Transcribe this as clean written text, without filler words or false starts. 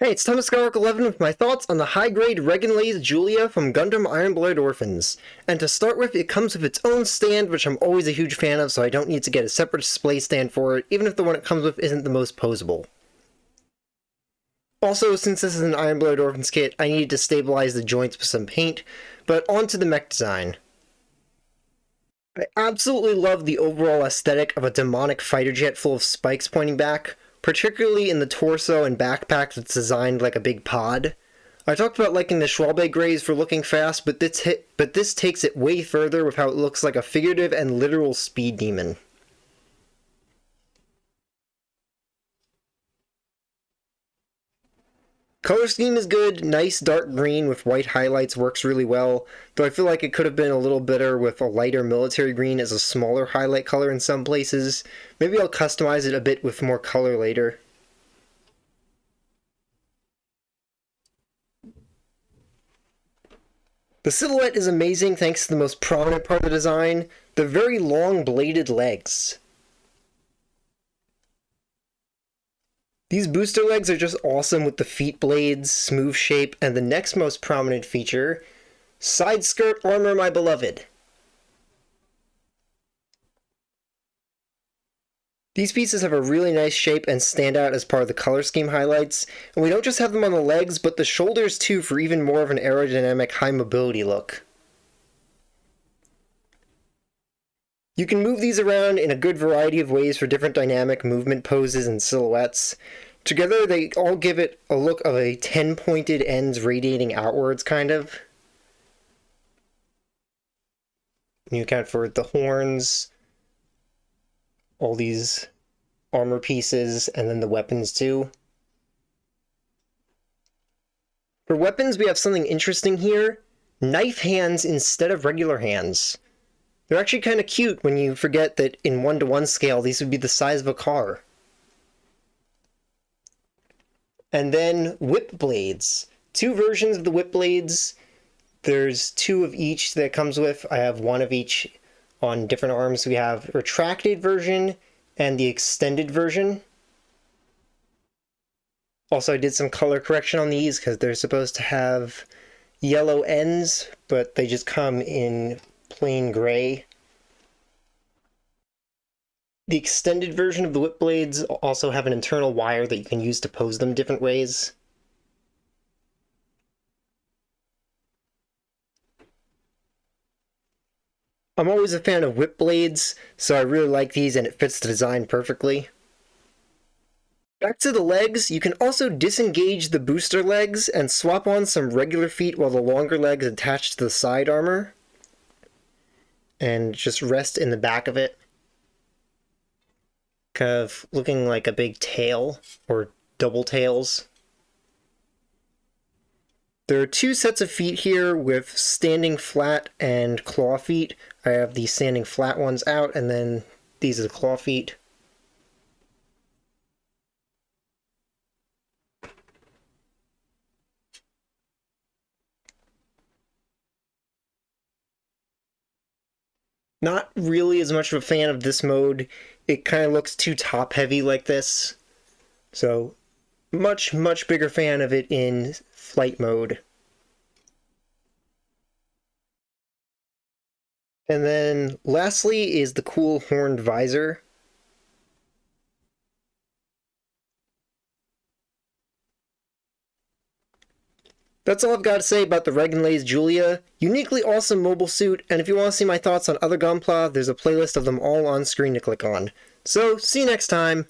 Hey, it's Thomas Skyrock 11 with my thoughts on the high-grade Reginlaze Julia from Gundam Iron Blooded Orphans. And to start with, it comes with its own stand, which I'm always a huge fan of, so I don't need to get a separate display stand for it, even if the one it comes with isn't the most posable. Also, since this is an Iron Blooded Orphans kit, I needed to stabilize the joints with some paint, but on to the mech design. I absolutely love the overall aesthetic of a demonic fighter jet full of spikes pointing back, particularly in the torso and backpack that's designed like a big pod. I talked about liking the Schwalbe grays for looking fast, but this takes it way further with how it looks like a figurative and literal speed demon. Color scheme is good, nice dark green with white highlights works really well, though I feel like it could have been a little better with a lighter military green as a smaller highlight color in some places. Maybe I'll customize it a bit with more color later. The silhouette is amazing thanks to the most prominent part of the design, the very long bladed legs. These booster legs are just awesome with the feet blades, smooth shape, and the next most prominent feature, side skirt armor my beloved. These pieces have a really nice shape and stand out as part of the color scheme highlights, and we don't just have them on the legs, but the shoulders too for even more of an aerodynamic high mobility look. You can move these around in a good variety of ways for different dynamic movement poses and silhouettes. Together, they all give it a look of a 10-pointed ends radiating outwards, kind of. You account for the horns, all these armor pieces, and then the weapons too. For weapons, we have something interesting here. Knife hands instead of regular hands. They're actually kind of cute when you forget that in 1-to-1 scale, these would be the size of a car. And then whip blades. Two versions of the whip blades. There's two of each that it comes with. I have one of each on different arms. We have retracted version and the extended version. Also, I did some color correction on these because they're supposed to have yellow ends, but they just come in plain gray. The extended version of the whip blades also have an internal wire that you can use to pose them different ways. I'm always a fan of whip blades, so I really like these and it fits the design perfectly. Back to the legs, you can also disengage the booster legs and swap on some regular feet while the longer legs attach to the side armor. And just rest in the back of it. Kind of looking like a big tail, or double tails. There are two sets of feet here with standing flat and claw feet. I have the standing flat ones out, and then these are the claw feet. Not really as much of a fan of this mode. It kind of looks too top-heavy like this. So, much bigger fan of it in flight mode. And then, lastly, is the cool horned visor. That's all I've got to say about the Reginlaze Julia. Uniquely awesome mobile suit, and if you want to see my thoughts on other Gunpla, there's a playlist of them all on screen to click on. So, see you next time!